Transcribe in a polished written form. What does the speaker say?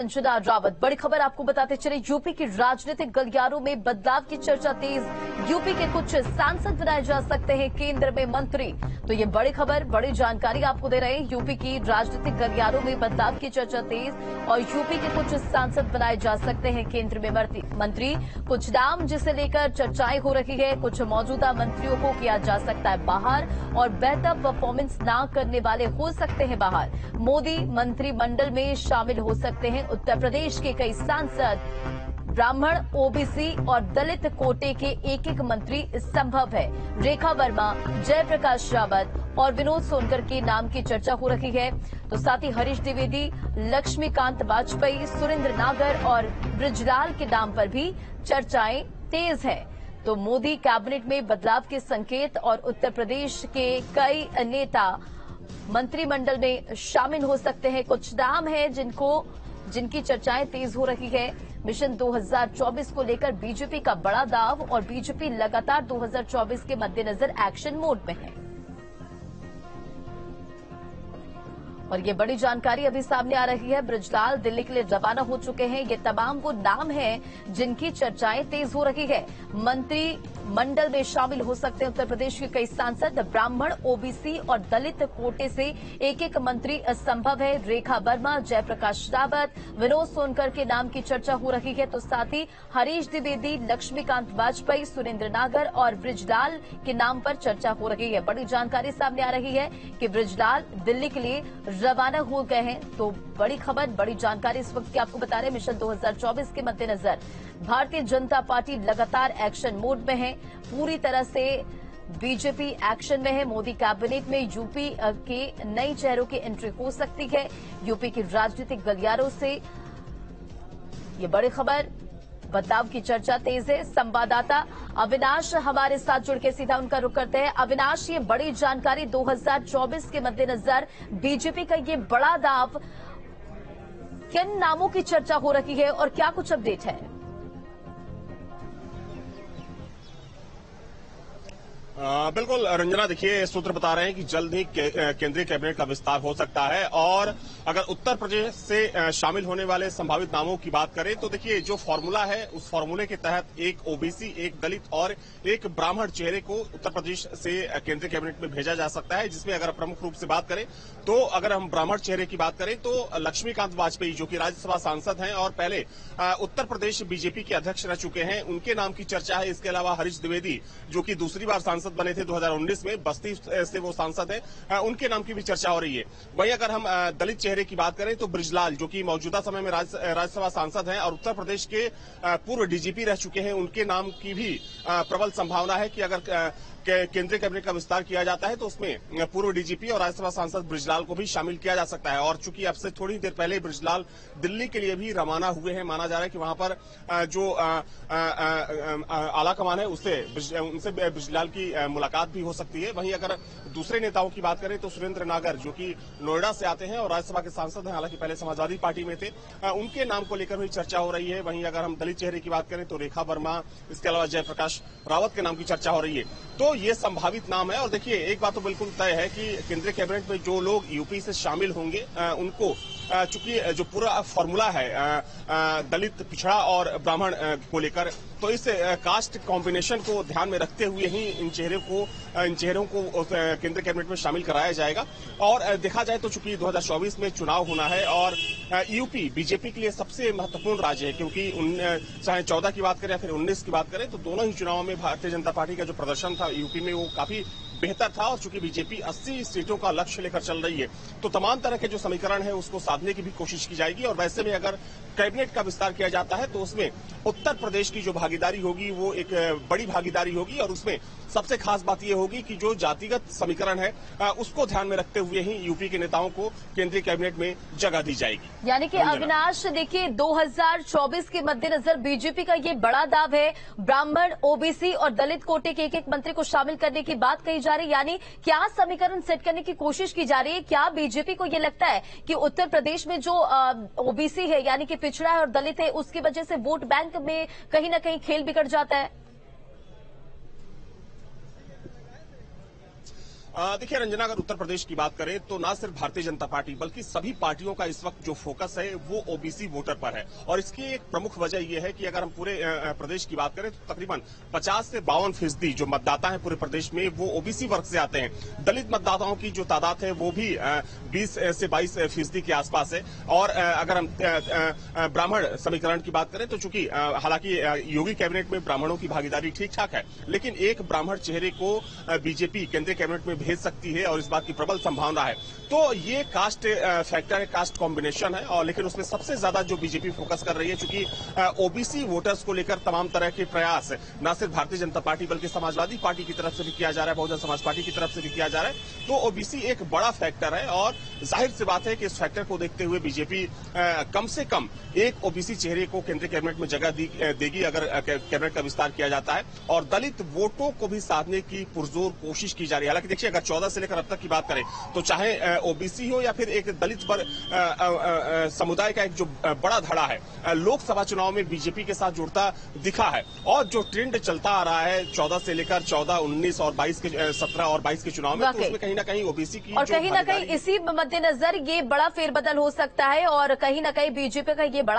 संजना रावत। बड़ी खबर आपको बताते चले, यूपी की राजनीतिक गलियारों में बदलाव की चर्चा तेज। यूपी के कुछ सांसद बनाए जा सकते हैं केंद्र में मंत्री। तो ये बड़ी खबर, बड़ी जानकारी आपको दे रहे हैं। यूपी की राजनीतिक गलियारों में बदलाव की चर्चा तेज और यूपी के कुछ सांसद बनाए जा सकते हैं केंद्र में मंत्री। कुछ नाम जिसे लेकर चर्चाएं हो रही है। कुछ मौजूदा मंत्रियों को किया जा सकता है बाहर और बेहतर परफॉर्मेंस न करने वाले हो सकते हैं बाहर। मोदी मंत्रिमंडल में शामिल हो सकते हैं उत्तर प्रदेश के कई सांसद। ब्राह्मण, ओबीसी और दलित कोटे के एक एक मंत्री संभव है। रेखा वर्मा, जयप्रकाश रावत और विनोद सोनकर के नाम की चर्चा हो रही है। तो साथ ही हरीश द्विवेदी, लक्ष्मीकांत वाजपेयी, सुरेंद्र नागर और बृजलाल के नाम पर भी चर्चाएं तेज है। तो मोदी कैबिनेट में बदलाव के संकेत और उत्तर प्रदेश के कई नेता मंत्रिमंडल में शामिल हो सकते हैं। कुछ नाम हैं जिनकी चर्चाएं तेज हो रही है। मिशन 2024 को लेकर बीजेपी का बड़ा दाव और बीजेपी लगातार 2024 के मद्देनजर एक्शन मोड में है। और ये बड़ी जानकारी अभी सामने आ रही है। बृजलाल दिल्ली के लिए रवाना हो चुके हैं। ये तमाम वो नाम हैं जिनकी चर्चाएं तेज हो रही है। मंत्री मंडल में शामिल हो सकते हैं उत्तर प्रदेश के कई सांसद। ब्राह्मण, ओबीसी और दलित कोटे से एक एक मंत्री संभव है। रेखा वर्मा, जयप्रकाश रावत, विनोद सोनकर के नाम की चर्चा हो रही है। तो साथ ही हरीश द्विवेदी, लक्ष्मीकांत वाजपेयी, सुरेंद्र नागर और बृजलाल के नाम पर चर्चा हो रही है। बड़ी जानकारी सामने आ रही है कि बृजलाल दिल्ली के लिए रवाना हो गए हैं। तो बड़ी खबर, बड़ी जानकारी इस वक्त की आपको बता रहे हैं। मिशन 2024 के मद्देनजर भारतीय जनता पार्टी लगातार एक्शन मोड में है। पूरी तरह से बीजेपी एक्शन में है। मोदी कैबिनेट में यूपी के नए चेहरों की एंट्री हो सकती है। यूपी की राजनीतिक गलियारों से ये बड़ी खबर, बदलाव की चर्चा तेज है। संवाददाता अविनाश हमारे साथ जुड़ के सीधा उनका रुख करते हैं। अविनाश, ये बड़ी जानकारी 2024 के मद्देनजर बीजेपी का ये बड़ा दाव, किन नामों की चर्चा हो रही है और क्या कुछ अपडेट है? बिल्कुल रंजना, देखिए सूत्र बता रहे हैं कि जल्द ही केंद्रीय कैबिनेट का विस्तार हो सकता है। और अगर उत्तर प्रदेश से शामिल होने वाले संभावित नामों की बात करें तो देखिए जो फॉर्मूला है उस फॉर्मूले के तहत एक ओबीसी, एक दलित और एक ब्राह्मण चेहरे को उत्तर प्रदेश से केंद्रीय कैबिनेट में भेजा जा सकता है। जिसमें अगर प्रमुख रूप से बात करें तो अगर हम ब्राह्मण चेहरे की बात करें तो लक्ष्मीकांत वाजपेयी, जो कि राज्यसभा सांसद हैं और पहले उत्तर प्रदेश बीजेपी के अध्यक्ष रह चुके हैं, उनके नाम की चर्चा है। इसके अलावा हरीश द्विवेदी, जो कि दूसरी बार सांसद बने थे 2019 में, बस्ती से वो सांसद हैं, उनके नाम की भी चर्चा हो रही है। वहीं अगर हम दलित चेहरे की बात करें तो बृजलाल, जो कि मौजूदा समय में राज्यसभा सांसद हैं और उत्तर प्रदेश के पूर्व डीजीपी रह चुके हैं, उनके नाम की भी प्रबल संभावना है कि अगर केंद्रीय कैबिनेट का विस्तार किया जाता है तो उसमें पूर्व डीजीपी और राज्यसभा सांसद बृजलाल को भी शामिल किया जा सकता है। और चूंकि अब से थोड़ी देर पहले बृजलाल दिल्ली के लिए भी रवाना हुए हैं, माना जा रहा है कि वहां पर जो आला कमान है उनसे बृजलाल की मुलाकात भी हो सकती है। वहीं अगर दूसरे नेताओं की बात करें तो सुरेंद्र नागर, जो कि नोएडा से आते हैं और राज्यसभा के सांसद हैं, हालांकि पहले समाजवादी पार्टी में थे, उनके नाम को लेकर भी चर्चा हो रही है। वहीं अगर हम दलित चेहरे की बात करें तो रेखा वर्मा, इसके अलावा जयप्रकाश रावत के नाम की चर्चा हो रही है। तो ये संभावित नाम है। और देखिए एक बात तो बिल्कुल तय है कि केंद्रीय कैबिनेट में जो लोग यूपी से शामिल होंगे उनको चूंकि जो पूरा फॉर्मूला है दलित, पिछड़ा और ब्राह्मण को लेकर, तो इस कास्ट कॉम्बिनेशन को ध्यान में रखते हुए ही इन चेहरों को केंद्रीय कैबिनेट में शामिल कराया जाएगा। और देखा जाए तो चूंकि 2024 में चुनाव होना है और यूपी बीजेपी के लिए सबसे महत्वपूर्ण राज्य है, क्योंकि चाहे 14 की बात करें या फिर 19 की बात करें तो दोनों ही चुनावों में भारतीय जनता पार्टी का जो प्रदर्शन था यूपी में वो काफी बेहतर था। और चूंकि बीजेपी 80 सीटों का लक्ष्य लेकर चल रही है तो तमाम तरह के जो समीकरण है उसको साधने की भी कोशिश की जाएगी। और वैसे में अगर कैबिनेट का विस्तार किया जाता है तो उसमें उत्तर प्रदेश की जो भागीदारी होगी वो एक बड़ी भागीदारी होगी। और उसमें सबसे खास बात यह होगी कि जो जातिगत समीकरण है उसको ध्यान में रखते हुए ही यूपी के नेताओं को केंद्रीय कैबिनेट में जगह दी जाएगी। यानी कि अविनाश, देखिए 2024 के मद्देनजर बीजेपी का ये बड़ा दाव है। ब्राह्मण, ओबीसी और दलित कोटे के एक एक मंत्री को शामिल करने की बात कही जा रही है। यानी क्या समीकरण सेट करने की कोशिश की जा रही है? क्या बीजेपी को ये लगता है कि उत्तर प्रदेश में जो ओबीसी है यानी कि पिछड़ा है और दलित है, उसकी वजह से वोट बैंक में कहीं ना कहीं खेल बिगड़ जाता है? देखिए रंजना, अगर उत्तर प्रदेश की बात करें तो ना सिर्फ भारतीय जनता पार्टी बल्कि सभी पार्टियों का इस वक्त जो फोकस है वो ओबीसी वोटर पर है। और इसकी एक प्रमुख वजह यह है कि अगर हम पूरे प्रदेश की बात करें तो तकरीबन 50 से 52% जो मतदाता हैं पूरे प्रदेश में वो ओबीसी वर्ग से आते हैं। दलित मतदाताओं की जो तादाद है वो भी 20 से 22% के आसपास है। और अगर हम ब्राह्मण समीकरण की बात करें तो चूंकि हालांकि योगी कैबिनेट में ब्राह्मणों की भागीदारी ठीक ठाक है, लेकिन एक ब्राह्मण चेहरे को बीजेपी केंद्रीय कैबिनेट में भेज सकती है और इस बात की प्रबल संभावना है। तो ये कास्ट फैक्टर है, कास्ट कॉम्बिनेशन है। और लेकिन उसमें सबसे ज्यादा जो बीजेपी फोकस कर रही है, चूंकि ओबीसी वोटर्स को लेकर तमाम तरह के प्रयास न सिर्फ भारतीय जनता पार्टी बल्कि समाजवादी पार्टी की तरफ से भी किया जा रहा है, बहुजन समाज पार्टी की तरफ से भी किया जा रहा है। तो ओबीसी एक बड़ा फैक्टर है और जाहिर सी बात है कि इस फैक्टर को देखते हुए बीजेपी कम से कम एक ओबीसी चेहरे को केंद्रीय कैबिनेट में जगह देगी अगर कैबिनेट का विस्तार किया जाता है। और दलित वोटों को भी साधने की पुरजोर कोशिश की जा रही है। हालांकि देखिए, अगर 14 से लेकर अब तक की बात करें तो चाहे ओबीसी हो या फिर एक दलित समुदाय का एक जो बड़ा धड़ा है लोकसभा चुनाव में बीजेपी के साथ जुड़ता दिखा है। और जो ट्रेंड चलता आ रहा है 14 से लेकर 14, 19 और 22 के 17 और 22 के चुनाव में, तो उसमें कहीं ना कहीं ओबीसी की और कहीं ना कहीं इसी मद्देनजर ये बड़ा फेरबदल हो सकता है और कहीं ना कहीं बीजेपी का ये बड़ा